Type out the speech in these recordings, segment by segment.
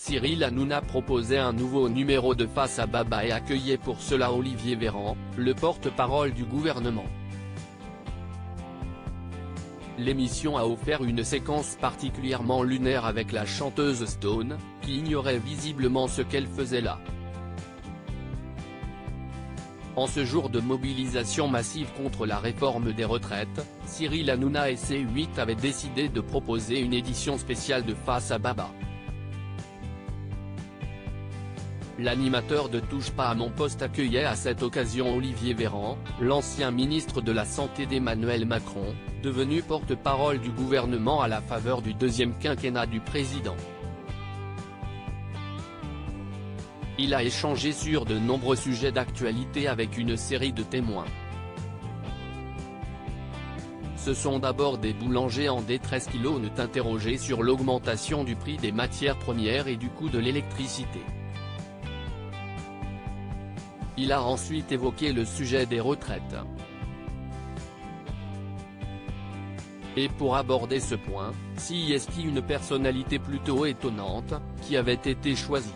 Cyril Hanouna proposait un nouveau numéro de Face à Baba et accueillait pour cela Olivier Véran, le porte-parole du gouvernement. L'émission a offert une séquence particulièrement lunaire avec la chanteuse Stone, qui ignorait visiblement ce qu'elle faisait là. En ce jour de mobilisation massive contre la réforme des retraites, Cyril Hanouna et C8 avaient décidé de proposer une édition spéciale de Face à Baba. L'animateur de Touche pas à mon poste accueillait à cette occasion Olivier Véran, l'ancien ministre de la Santé d'Emmanuel Macron, devenu porte-parole du gouvernement à la faveur du deuxième quinquennat du président. Il a échangé sur de nombreux sujets d'actualité avec une série de témoins. Ce sont d'abord des boulangers en détresse qui l'ont interrogé sur l'augmentation du prix des matières premières et du coût de l'électricité. Il a ensuite évoqué le sujet des retraites. Et pour aborder ce point, si est-ce une personnalité plutôt étonnante, qui avait été choisie.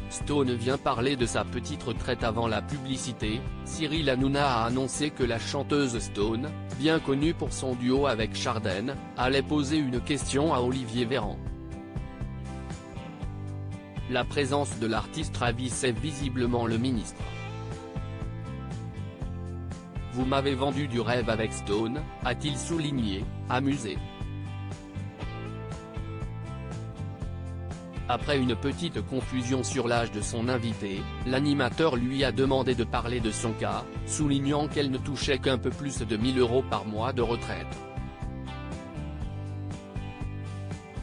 Stone vient parler de sa petite retraite avant la publicité. Cyril Hanouna a annoncé que la chanteuse Stone, bien connue pour son duo avec Chardenne, allait poser une question à Olivier Véran. La présence de l'artiste ravissait visiblement le ministre. « Vous m'avez vendu du rêve avec Stone », a-t-il souligné, amusé. Après une petite confusion sur l'âge de son invité, l'animateur lui a demandé de parler de son cas, soulignant qu'elle ne touchait qu'un peu plus de 1 000 € par mois de retraite.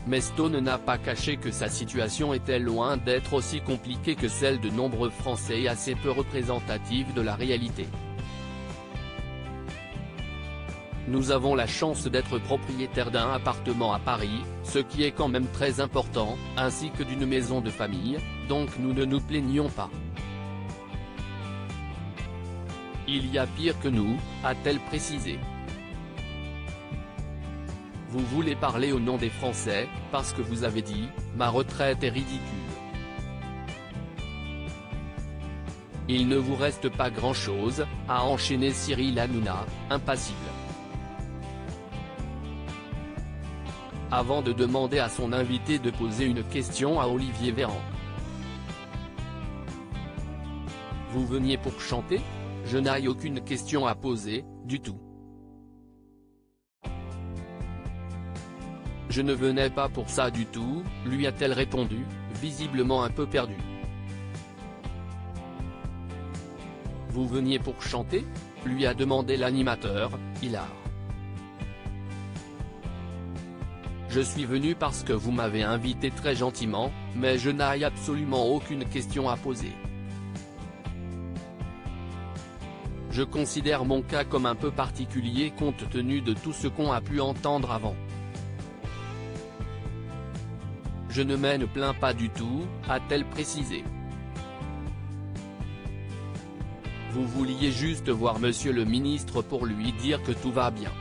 Mais Stone n'a pas caché que sa situation était loin d'être aussi compliquée que celle de nombreux Français et assez peu représentative de la réalité. Nous avons la chance d'être propriétaires d'un appartement à Paris, ce qui est quand même très important, ainsi que d'une maison de famille, donc nous ne nous plaignons pas. Il y a pire que nous, a-t-elle précisé. Vous voulez parler au nom des Français, parce que vous avez dit « ma retraite est ridicule ». Il ne vous reste pas grand-chose, a enchaîné Cyril Hanouna, impassible. Avant de demander à son invité de poser une question à Olivier Véran. Vous veniez pour chanter ? Je n'ai aucune question à poser, du tout. Je ne venais pas pour ça du tout, lui a-t-elle répondu, visiblement un peu perdue. Vous veniez pour chanter ? Lui a demandé l'animateur, hilar. Je suis venu parce que vous m'avez invité très gentiment, mais je n'ai absolument aucune question à poser. Je considère mon cas comme un peu particulier compte tenu de tout ce qu'on a pu entendre avant. Je ne m'en plains pas du tout, a-t-elle précisé. Vous vouliez juste voir monsieur le ministre pour lui dire que tout va bien.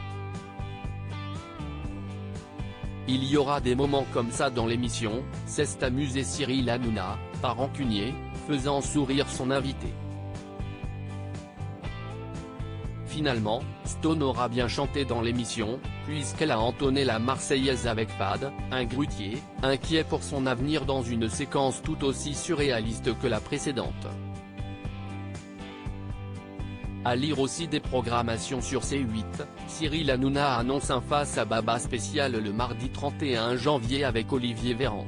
Il y aura des moments comme ça dans l'émission, s'est amusé Cyril Hanouna, pas rancunier, faisant sourire son invité. Finalement, Stone aura bien chanté dans l'émission, puisqu'elle a entonné la Marseillaise avec Fad, un grutier, inquiet pour son avenir dans une séquence tout aussi surréaliste que la précédente. À lire aussi des programmations sur C8, Cyril Hanouna annonce un Face à Baba spécial le mardi 31 janvier avec Olivier Véran.